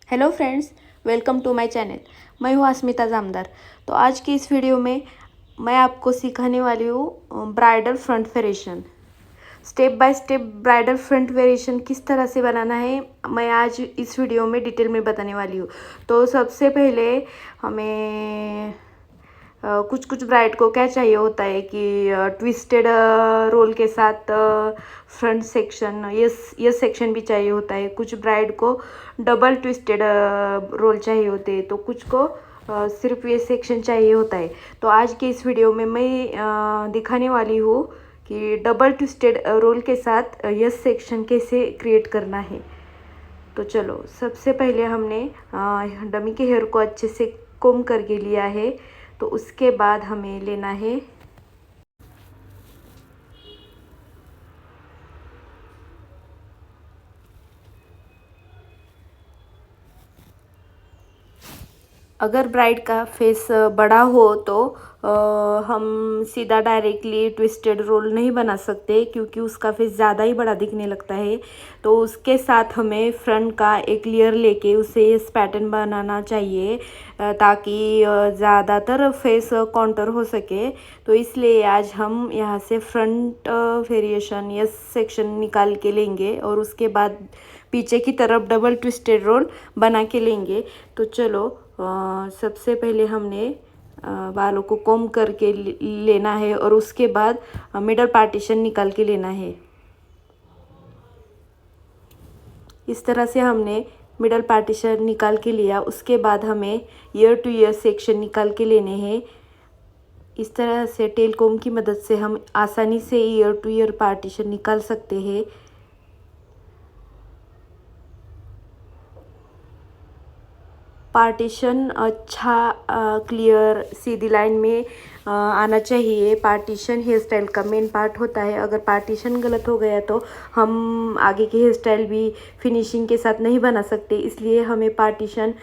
Hello friends, welcome to my channel. मैं हूँ अस्मिता जामदार। तो आज की इस वीडियो में मैं आपको सिखाने वाली हूँ bridal front variation. Step by step bridal front variation किस तरह से बनाना है मैं आज इस वीडियो में डिटेल में बताने वाली हूँ। तो सबसे पहले हमें कुछ कुछ ब्राइड को क्या चाहिए होता है कि ट्विस्टेड रोल के साथ फ्रंट सेक्शन यस सेक्शन भी चाहिए होता है। कुछ ब्राइड को डबल ट्विस्टेड रोल चाहिए होते हैं, तो कुछ को सिर्फ ये सेक्शन चाहिए होता है। तो आज के इस वीडियो में मैं दिखाने वाली हूँ कि डबल ट्विस्टेड रोल के साथ यस सेक्शन कैसे क्रिएट करना है। तो चलो, सबसे पहले हमने डमी के हेयर को अच्छे से कोम करके लिया है। तो उसके बाद हमें लेना है अगर ब्राइड का फेस बड़ा हो तो हम सीधा डायरेक्टली ट्विस्टेड रोल नहीं बना सकते, क्योंकि उसका फेस ज़्यादा ही बड़ा दिखने लगता है। तो उसके साथ हमें फ्रंट का एक लेयर लेके उसे इस पैटर्न बनाना चाहिए, ताकि ज़्यादातर फेस कॉन्टर हो सके। तो इसलिए आज हम यहाँ से फ्रंट वेरिएशन यस सेक्शन निकाल के लेंगे और उसके बाद पीछे की तरफ डबल ट्विस्टेड रोल बना के लेंगे। तो चलो, सबसे पहले हमने बालों को कोम करके लेना है और उसके बाद मिडल पार्टीशन निकाल के लेना है। इस तरह से हमने मिडल पार्टीशन निकाल के लिया। उसके बाद हमें ईयर टू ईयर सेक्शन निकाल के लेने हैं। इस तरह से टेल कोम की मदद से हम आसानी से ईयर टू ईयर पार्टीशन निकाल सकते हैं। पार्टीशन अच्छा क्लियर सीधी लाइन में आना चाहिए। पार्टीशन हेयर स्टाइल का मेन पार्ट होता है। अगर पार्टीशन गलत हो गया तो हम आगे की हेयर स्टाइल भी फिनिशिंग के साथ नहीं बना सकते। इसलिए हमें पार्टीशन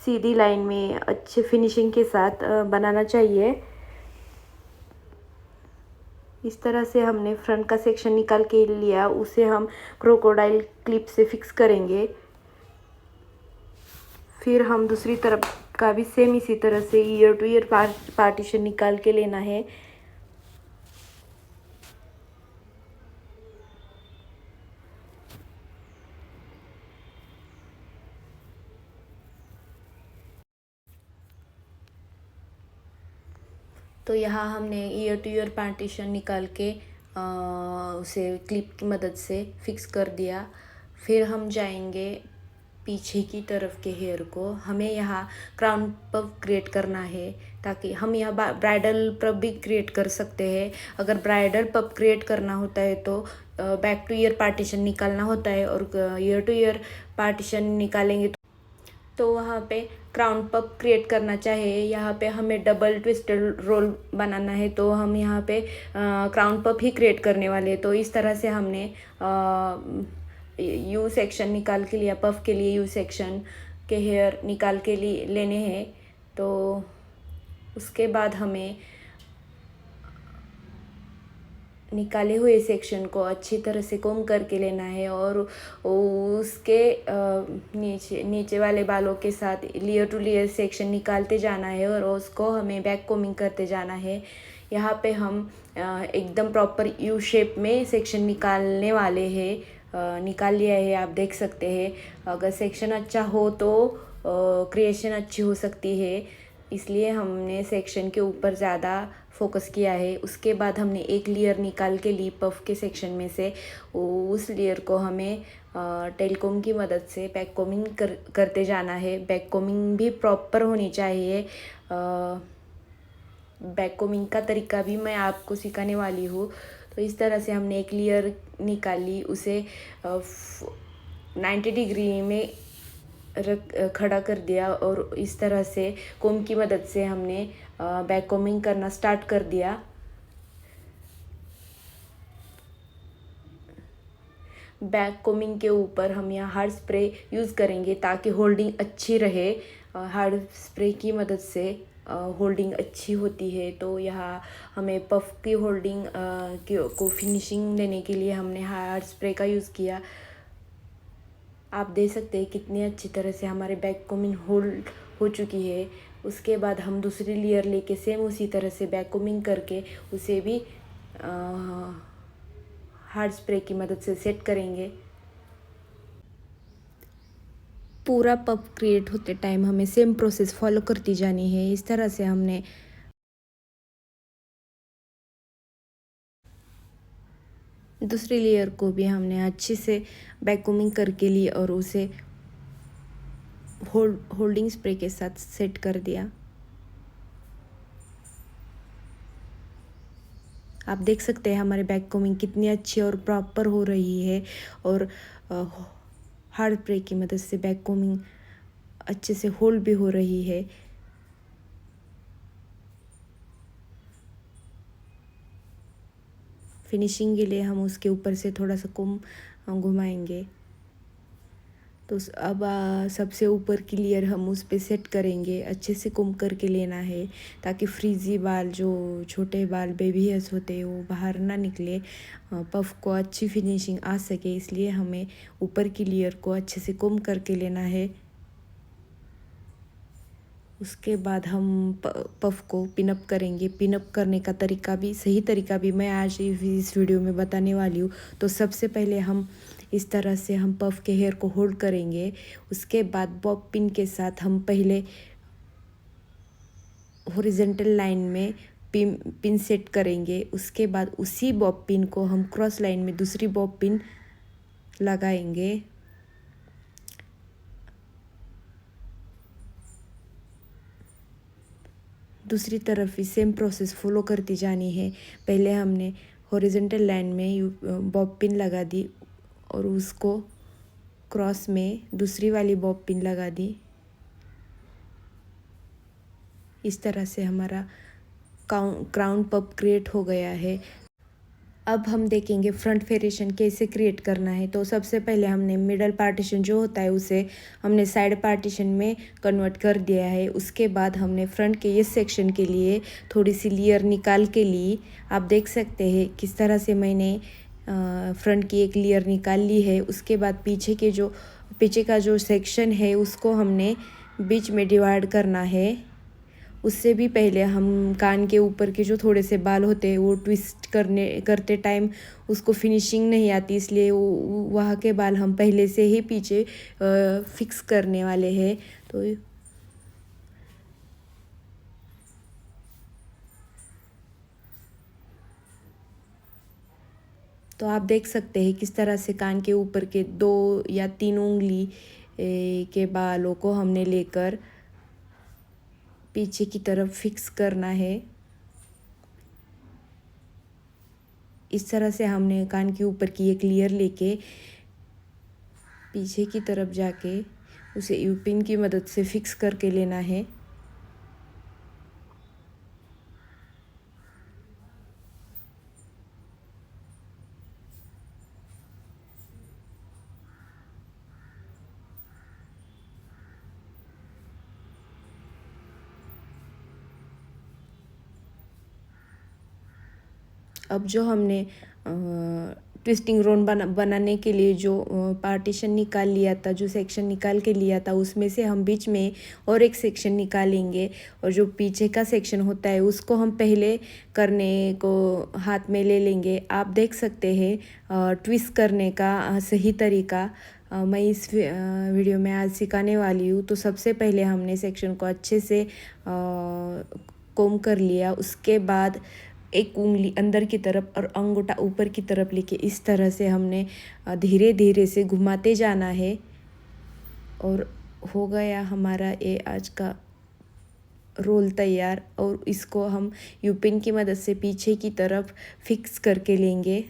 सीधी लाइन में अच्छे फिनिशिंग के साथ बनाना चाहिए। इस तरह से हमने फ्रंट का सेक्शन निकाल के लिया, उसे हम क्रोकोडाइल क्लिप से फिक्स करेंगे। फिर हम दूसरी तरफ का भी सेम इसी तरह से ईयर टू ईयर पार्टीशन निकाल के लेना है। तो यहाँ हमने ईयर टू ईयर पार्टीशन निकाल के उसे क्लिप की मदद से फिक्स कर दिया। फिर हम जाएंगे पीछे की तरफ के हेयर को। हमें यहाँ क्राउन पफ क्रिएट करना है, ताकि हम यहाँ ब्राइडल पफ भी क्रिएट कर सकते हैं। अगर ब्राइडल पफ क्रिएट करना होता है तो बैक टू ईयर पार्टीशन निकालना होता है, और ईयर टू ईयर पार्टीशन निकालेंगे तो वहाँ पे क्राउन पफ क्रिएट करना चाहिए। यहाँ पे हमें डबल ट्विस्टेड रोल बनाना है, तो हम यहाँ पे क्राउन पफ ही क्रिएट करने वाले हैं। तो इस तरह से हमने यू सेक्शन निकाल के लिया। पफ के लिए यू सेक्शन के हेयर निकाल के लिए लेने हैं। तो उसके बाद हमें निकाले हुए सेक्शन को अच्छी तरह से कोम करके लेना है, और उसके नीचे वाले बालों के साथ लेयर टू लेयर सेक्शन निकालते जाना है, और उसको हमें बैक कोमिंग करते जाना है। यहाँ पे हम एकदम प्रॉपर यू शेप में सेक्शन निकालने वाले हैं। निकाल लिया है, आप देख सकते हैं। अगर सेक्शन अच्छा हो तो क्रिएशन अच्छी हो सकती है, इसलिए हमने सेक्शन के ऊपर ज़्यादा फोकस किया है। उसके बाद हमने एक लेयर निकाल के ली पफ के सेक्शन में से। उस लेयर को हमें टेल कोम की मदद से बैक कोमिंग करते जाना है। बैक कोमिंग भी प्रॉपर होनी चाहिए। बैक कोमिंग का तरीका भी मैं आपको सिखाने वाली हूँ। तो इस तरह से हमने एक लेयर निकाली, उसे 90 डिग्री में खड़ा कर दिया, और इस तरह से कोम की मदद से हमने बैक कोमिंग करना स्टार्ट कर दिया। बैक कोमिंग के ऊपर हम यहाँ हार्ड स्प्रे यूज़ करेंगे, ताकि होल्डिंग अच्छी रहे। हार्ड स्प्रे की मदद से होल्डिंग अच्छी होती है। तो यहाँ हमें पफ की होल्डिंग को फिनिशिंग देने के लिए हमने हार्ड स्प्रे का यूज़ किया। आप देख सकते हैं कितनी अच्छी तरह से हमारे बैक कोमिंग होल्ड हो चुकी है। उसके बाद हम दूसरी लेयर लेके सेम उसी तरह से बैक कोमिंग करके उसे भी हार्ड स्प्रे की मदद से सेट करेंगे। पूरा पफ क्रिएट होते टाइम हमें सेम प्रोसेस फॉलो करती जानी है। इस तरह से हमने दूसरी लेयर को भी हमने अच्छे से बैक कोमिंग करके ली और उसे होल्डिंग स्प्रे के साथ सेट कर दिया। आप देख सकते हैं हमारे बैक कोमिंग कितनी अच्छी और प्रॉपर हो रही है और हार्ड स्प्रे की मदद से बैक कोमिंग अच्छे से होल्ड भी हो रही है। फिनिशिंग के लिए हम उसके ऊपर से थोड़ा सा कोम घुमाएंगे। तो अब सबसे ऊपर की लेयर हम उस पे सेट करेंगे। अच्छे से कोम करके लेना है ताकि फ्रीजी बाल, जो छोटे बाल बेबी हेयर्स होते हैं, वो बाहर ना निकले, पफ को अच्छी फिनिशिंग आ सके। इसलिए हमें ऊपर की लेयर को अच्छे से कोम करके लेना है। उसके बाद हम पफ को पिनअप करेंगे। पिनअप करने का तरीका भी, सही तरीका भी मैं आज इस वीडियो में बताने वाली हूँ। तो सबसे पहले हम इस तरह से हम पफ के हेयर को होल्ड करेंगे। उसके बाद बॉब पिन के साथ हम पहले हॉरिजॉन्टल लाइन में पिन सेट करेंगे। उसके बाद उसी बॉब पिन को हम क्रॉस लाइन में दूसरी बॉब पिन लगाएंगे। दूसरी तरफ भी सेम प्रोसेस फॉलो करती जानी है। पहले हमने हॉरिजॉन्टल लाइन में बॉब पिन लगा दी और उसको क्रॉस में दूसरी वाली बॉब पिन लगा दी। इस तरह से हमारा क्राउन पफ क्रिएट हो गया है। अब हम देखेंगे फ्रंट वेरिएशन कैसे क्रिएट करना है। तो सबसे पहले हमने मिडल पार्टीशन जो होता है उसे हमने साइड पार्टीशन में कन्वर्ट कर दिया है। उसके बाद हमने फ्रंट के इस सेक्शन के लिए थोड़ी सी लेयर निकाल के ली। आप देख सकते हैं किस तरह से मैंने फ्रंट की एक लेयर निकाल ली है। उसके बाद पीछे का जो सेक्शन है उसको हमने बीच में डिवाइड करना है। उससे भी पहले हम कान के ऊपर के जो थोड़े से बाल होते हैं वो ट्विस्ट करते टाइम उसको फिनिशिंग नहीं आती, इसलिए वहाँ के बाल हम पहले से ही पीछे फिक्स करने वाले हैं। तो आप देख सकते हैं किस तरह से कान के ऊपर के 2 या 3 उंगली के बालों को हमने लेकर पीछे की तरफ फिक्स करना है। इस तरह से हमने कान के ऊपर की एक लेयर लेके पीछे की तरफ जाके उसे यूपिन की मदद से फिक्स करके लेना है। अब जो हमने ट्विस्टिंग रोन बनाने के लिए जो पार्टीशन निकाल लिया था, जो सेक्शन निकाल के लिया था, उसमें से हम बीच में और एक सेक्शन निकालेंगे और जो पीछे का सेक्शन होता है उसको हम पहले करने को हाथ में ले लेंगे। आप देख सकते हैं ट्विस्ट करने का सही तरीका मैं इस वीडियो में आज सिखाने वाली हूँ। तो सबसे पहले हमने सेक्शन को अच्छे से कोम कर लिया। उसके बाद एक उंगली अंदर की तरफ और अंगूठा ऊपर की तरफ लेके इस तरह से हमने धीरे धीरे से घुमाते जाना है और हो गया हमारा ये आज का रोल तैयार। और इसको हम यूपिन की मदद से पीछे की तरफ फिक्स करके लेंगे।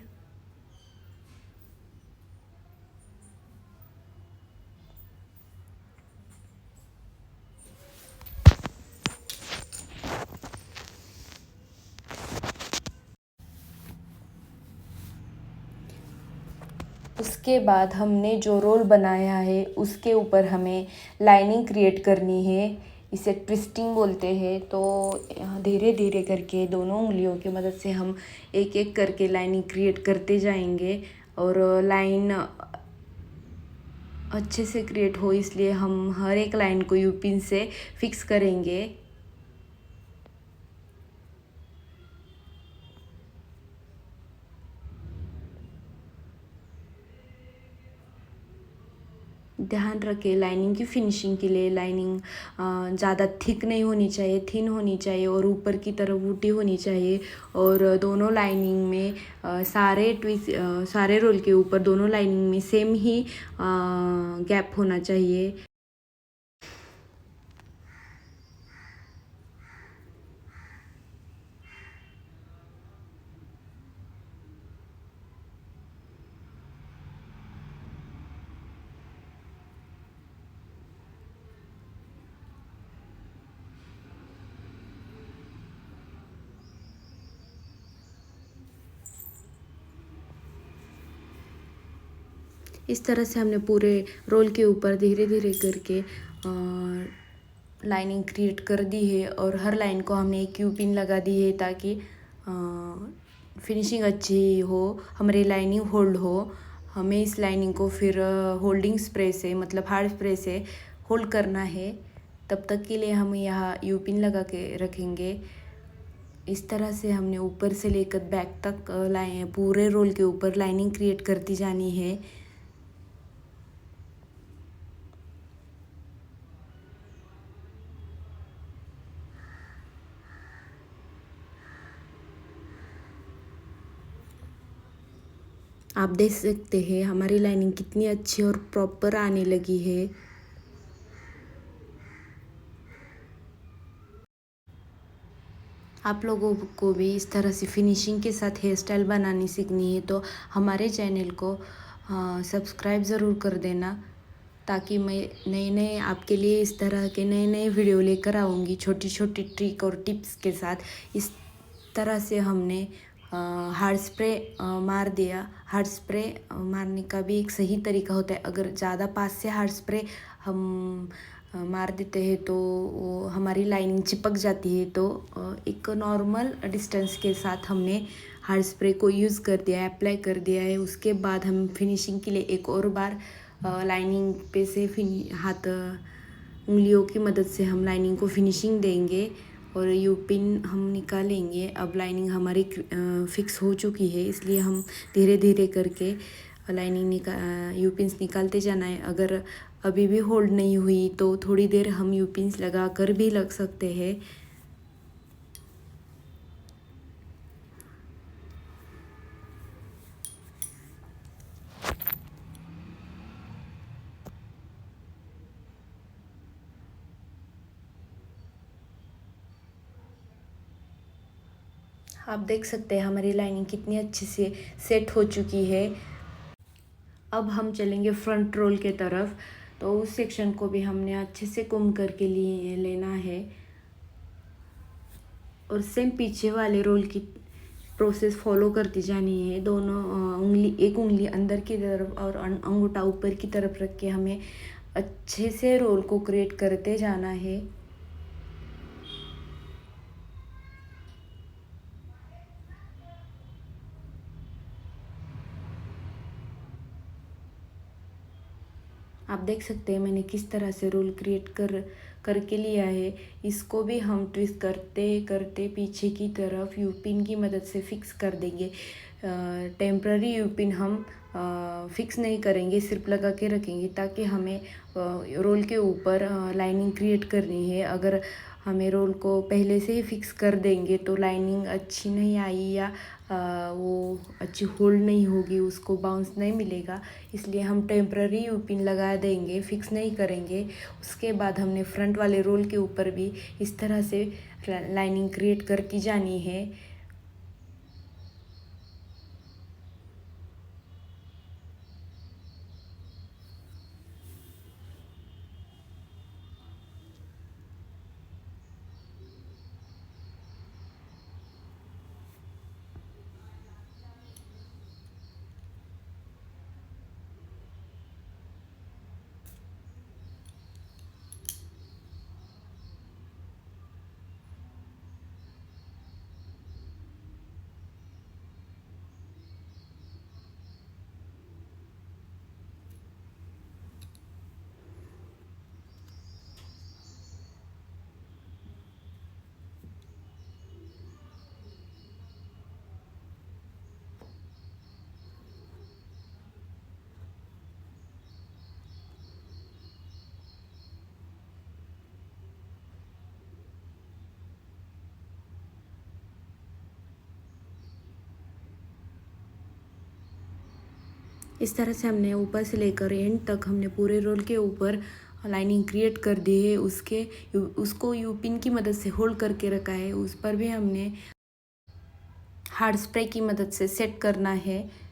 उसके बाद हमने जो रोल बनाया है उसके ऊपर हमें लाइनिंग क्रिएट करनी है। इसे ट्विस्टिंग बोलते हैं। तो धीरे धीरे करके दोनों उंगलियों की मदद से हम एक एक करके लाइनिंग क्रिएट करते जाएंगे और लाइन अच्छे से क्रिएट हो, इसलिए हम हर एक लाइन को यू पिन से फिक्स करेंगे। ध्यान रखें लाइनिंग की फिनिशिंग के लिए लाइनिंग ज़्यादा थिक नहीं होनी चाहिए, थिन होनी चाहिए और ऊपर की तरफ बूटी होनी चाहिए। और दोनों लाइनिंग में सारे रोल के ऊपर दोनों लाइनिंग में सेम ही गैप होना चाहिए। इस तरह से हमने पूरे रोल के ऊपर धीरे धीरे करके लाइनिंग क्रिएट कर दी है और हर लाइन को हमने एक क्यू पिन लगा दी है ताकि फिनिशिंग अच्छी हो, हमारी लाइनिंग होल्ड हो। हमें इस लाइनिंग को फिर होल्डिंग स्प्रे से मतलब हार्ड स्प्रे से होल्ड करना है। तब तक के लिए हम यहाँ यू पिन लगा के रखेंगे। इस तरह से हमने ऊपर से लेकर बैक तक पूरे रोल के ऊपर लाइनिंग क्रिएट करती जानी है। आप देख सकते हैं हमारी लाइनिंग कितनी अच्छी और प्रॉपर आने लगी है। आप लोगों को भी इस तरह से फिनिशिंग के साथ हेयर स्टाइल बनानी सीखनी है तो हमारे चैनल को सब्सक्राइब ज़रूर कर देना, ताकि मैं नए नए आपके लिए इस तरह के नए नए वीडियो लेकर आऊँगी छोटी छोटी ट्रिक और टिप्स के साथ। इस तरह से हमने हार्ड स्प्रे मार दिया। हार्ड स्प्रे मारने का भी एक सही तरीका होता है। अगर ज़्यादा पास से हार्ड स्प्रे हम मार देते हैं तो वो हमारी लाइनिंग चिपक जाती है। तो एक नॉर्मल डिस्टेंस के साथ हमने हार्ड स्प्रे को यूज़ कर दिया है, अप्लाई कर दिया है। उसके बाद हम फिनिशिंग के लिए एक और बार लाइनिंग पे से उंगलियों की मदद से हम लाइनिंग को फिनिशिंग देंगे और यू पिन हम निकालेंगे। अब लाइनिंग हमारी फिक्स हो चुकी है, इसलिए हम धीरे धीरे करके लाइनिंग यू पिन्स निकालते जाना है। अगर अभी भी होल्ड नहीं हुई तो थोड़ी देर हम यू पिन्स लगा कर भी लग सकते हैं। आप देख सकते हैं हमारी लाइनिंग कितनी अच्छी से सेट हो चुकी है। अब हम चलेंगे फ्रंट रोल के तरफ, तो उस सेक्शन को भी हमने अच्छे से कोम करके लिए लेना है और सेम पीछे वाले रोल की प्रोसेस फॉलो करती जानी है। दोनों एक उंगली अंदर की तरफ और अंगूठा ऊपर की तरफ रख के हमें अच्छे से रोल को क्रिएट करते जाना है। आप देख सकते हैं मैंने किस तरह से रोल क्रिएट करके लिया है। इसको भी हम ट्विस्ट करते करते पीछे की तरफ यू पिन की मदद से फिक्स कर देंगे। टेम्प्ररी यू पिन हम फिक्स नहीं करेंगे, सिर्फ लगा के रखेंगे ताकि हमें रोल के ऊपर लाइनिंग क्रिएट करनी है। अगर हमें रोल को पहले से ही फिक्स कर देंगे तो लाइनिंग अच्छी नहीं आई या वो अच्छी होल्ड नहीं होगी, उसको बाउंस नहीं मिलेगा। इसलिए हम टेम्प्ररी यू पिन लगा देंगे, फिक्स नहीं करेंगे। उसके बाद हमने फ्रंट वाले रोल के ऊपर भी इस तरह से लाइनिंग क्रिएट करती जानी है। इस तरह से हमने ऊपर से लेकर एंड तक हमने पूरे रोल के ऊपर लाइनिंग क्रिएट कर दी है। उसको यू पिन की मदद से होल्ड करके रखा है। उस पर भी हमने हार्ड स्प्रे की मदद से सेट करना है।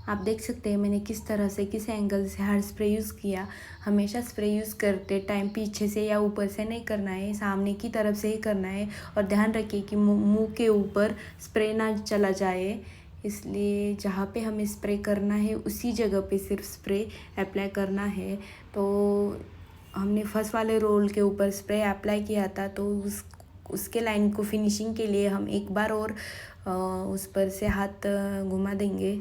आप देख सकते हैं मैंने किस तरह से किस एंगल से हार्ड स्प्रे यूज़ किया। हमेशा स्प्रे यूज़ करते टाइम पीछे से या ऊपर से नहीं करना है, सामने की तरफ से ही करना है। और ध्यान रखिए कि मुंह के ऊपर स्प्रे ना चला जाए, इसलिए जहाँ पे हमें स्प्रे करना है उसी जगह पे सिर्फ स्प्रे अप्लाई करना है। तो हमने फर्स्ट वाले रोल के ऊपर स्प्रे अप्लाई किया था, तो उसके लाइन को फिनिशिंग के लिए हम एक बार और उस पर से हाथ घुमा देंगे।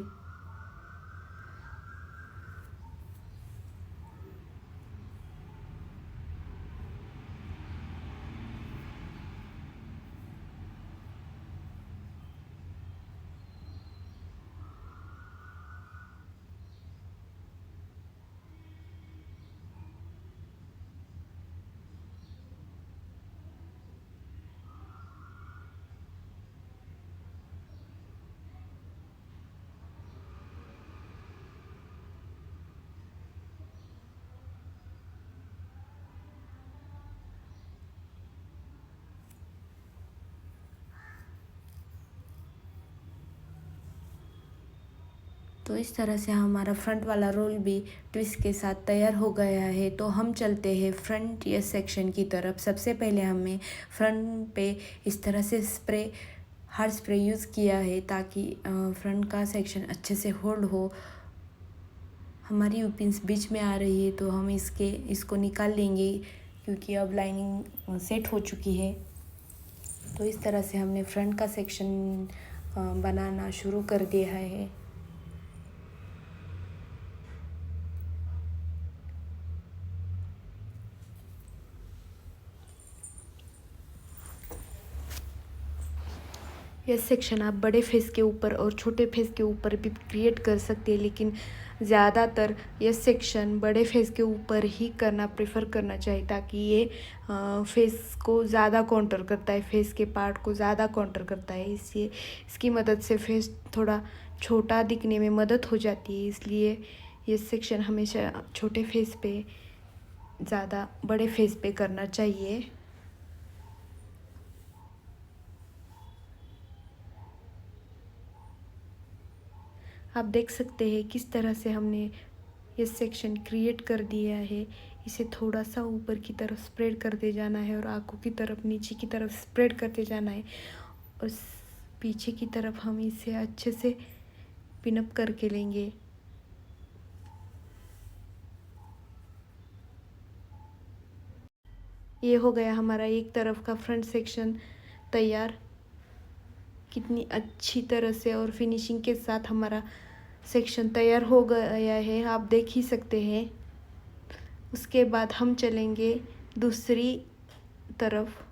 तो इस तरह से हमारा फ्रंट वाला रोल भी ट्विस्ट के साथ तैयार हो गया है। तो हम चलते हैं फ्रंट ये सेक्शन की तरफ। सबसे पहले हमें फ्रंट पे इस तरह से हार्ड स्प्रे यूज़ किया है ताकि फ्रंट का सेक्शन अच्छे से होल्ड हो। हमारी यूपिन्स बीच में आ रही है तो हम इसको निकाल लेंगे क्योंकि अब लाइनिंग सेट हो चुकी है। तो इस तरह से हमने फ्रंट का सेक्शन बनाना शुरू कर दिया है। यह सेक्शन आप बड़े फेस के ऊपर और छोटे फेस के ऊपर भी क्रिएट कर सकते हैं, लेकिन ज़्यादातर यह सेक्शन बड़े फेस के ऊपर ही करना प्रेफर करना चाहिए ताकि ये फेस को ज़्यादा काउंटर करता है, फेस के पार्ट को ज़्यादा काउंटर करता है। इसलिए इसकी मदद से फेस थोड़ा छोटा दिखने में मदद हो जाती है। इसलिए ये सेक्शन हमेशा छोटे फेस पे ज़्यादा बड़े फेस पे करना चाहिए। आप देख सकते हैं किस तरह से हमने ये सेक्शन क्रिएट कर दिया है। इसे थोड़ा सा ऊपर की तरफ स्प्रेड करते जाना है और आंखों की तरफ नीचे की तरफ स्प्रेड करते जाना है और पीछे की तरफ हम इसे अच्छे से पिनअप करके लेंगे। ये हो गया हमारा एक तरफ का फ्रंट सेक्शन तैयार। कितनी अच्छी तरह से और फिनिशिंग के साथ हमारा सेक्शन तैयार हो गया है, आप देख ही सकते हैं। उसके बाद हम चलेंगे दूसरी तरफ।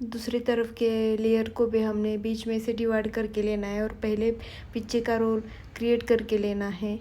दूसरी तरफ के लेयर को भी हमने बीच में से डिवाइड करके लेना है और पहले पीछे का रोल क्रिएट करके लेना है।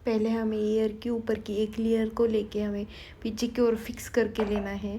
पहले हमें ईयर के ऊपर की एक लेयर को लेके हमें पीछे की ओर फिक्स करके लेना है।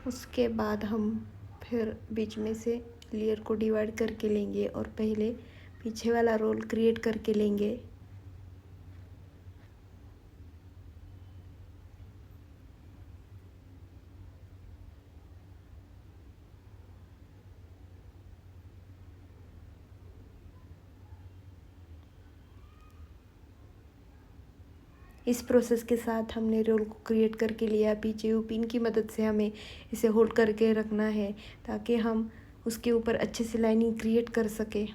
उसके बाद हम फिर बीच में से लेयर को डिवाइड करके लेंगे और पहले पीछे वाला रोल क्रिएट करके लेंगे। इस प्रोसेस के साथ हमने रोल को क्रिएट करके लिया। पीछे पिन की मदद से हमें इसे होल्ड करके रखना है ताकि हम उसके ऊपर अच्छे से लाइनिंग क्रिएट कर सके।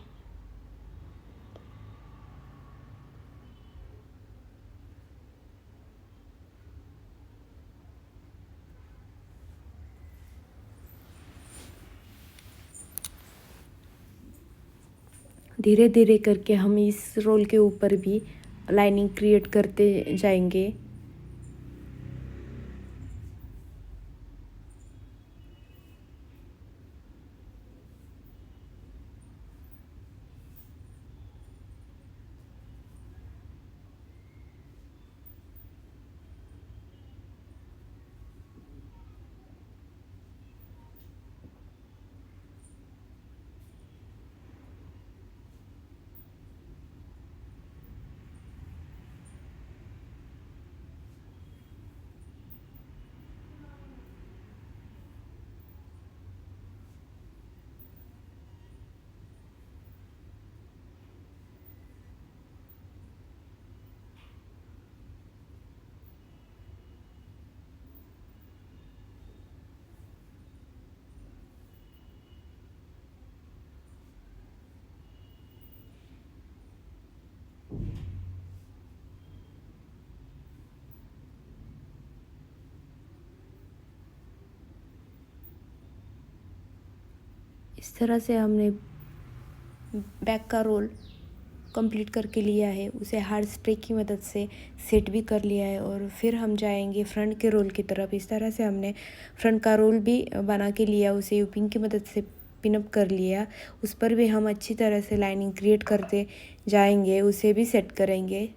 धीरे धीरे करके हम इस रोल के ऊपर भी लाइनिंग क्रिएट करते जाएंगे। इस तरह से हमने बैक का रोल कंप्लीट करके लिया है। उसे हार्ड स्प्रे की मदद से सेट भी कर लिया है और फिर हम जाएंगे फ्रंट के रोल की तरफ। इस तरह से हमने फ्रंट का रोल भी बना के लिया, उसे यूपिंग की मदद से पिनअप कर लिया। उस पर भी हम अच्छी तरह से लाइनिंग क्रिएट करते जाएंगे, उसे भी सेट करेंगे।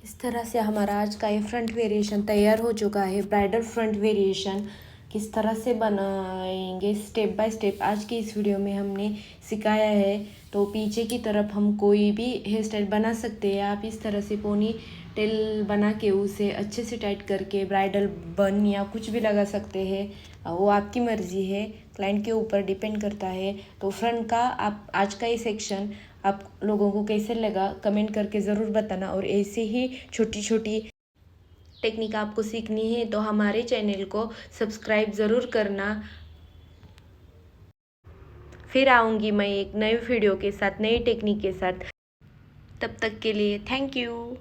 इस तरह से हमारा आज का ये फ्रंट वेरिएशन तैयार हो चुका है। ब्राइडल फ्रंट वेरिएशन किस तरह से बनाएंगे स्टेप बाय स्टेप आज की इस वीडियो में हमने सिखाया है। तो पीछे की तरफ हम कोई भी हेयर स्टाइल बना सकते हैं। आप इस तरह से पोनी टेल बना के उसे अच्छे से टाइट करके ब्राइडल बन या कुछ भी लगा सकते हैं, वो आपकी मर्ज़ी है, क्लाइंट के ऊपर डिपेंड करता है। तो फ्रंट का आप आज का ये सेक्शन आप लोगों को कैसे लगा कमेंट करके ज़रूर बताना। और ऐसे ही छोटी छोटी टेक्निक आपको सीखनी है तो हमारे चैनल को सब्सक्राइब ज़रूर करना। फिर आऊँगी मैं एक नए वीडियो के साथ, नई टेक्निक के साथ। तब तक के लिए थैंक यू।